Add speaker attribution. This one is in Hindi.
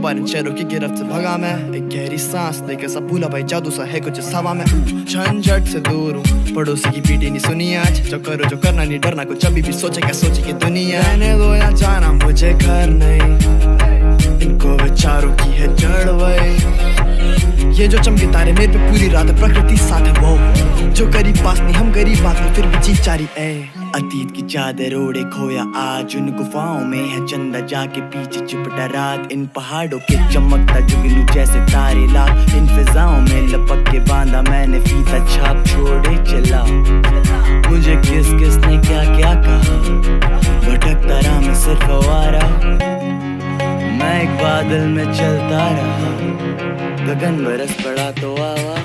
Speaker 1: 2 बार इन शहरों की गिरफ्त से भगा मैं। एक गहरी सांस लेकर सा भूला भाई जादू सा है कुछ इस हवा में। झंझट से दूर हूँ, पड़ोसी की पीटी नहीं सुनी आज। जो करो जो करना नहीं डरना, कुछ अभी भी सोचे क्या सोचे की दुनिया। रहने दो या जाना मुझे घर नहीं, इनको विचारों की है जड़ वही। ये जो चमके तारे मेरे पे पूरी रात प्रकृति साथ है वो। जो करीब पास नहीं हम गरीब बात में फिर भी चीज चारी है। अतीत की चादर ओढ़े खोया आज उन गुफाओं में है चंदा जाके पीछे चिपटा रात। इन पहाड़ों के चमकता जुगनू जैसे तारे लाख। इन फिजाओं में लपक के बांधा मैंने फीता छाप छोड़े चला। मुझे किस किस ने क्या क्या कहा, भटकता रहा मैं सिर्फ आवारा। मैं एक बादल में चलता रहा, गगन बरस पड़ा तो आवा।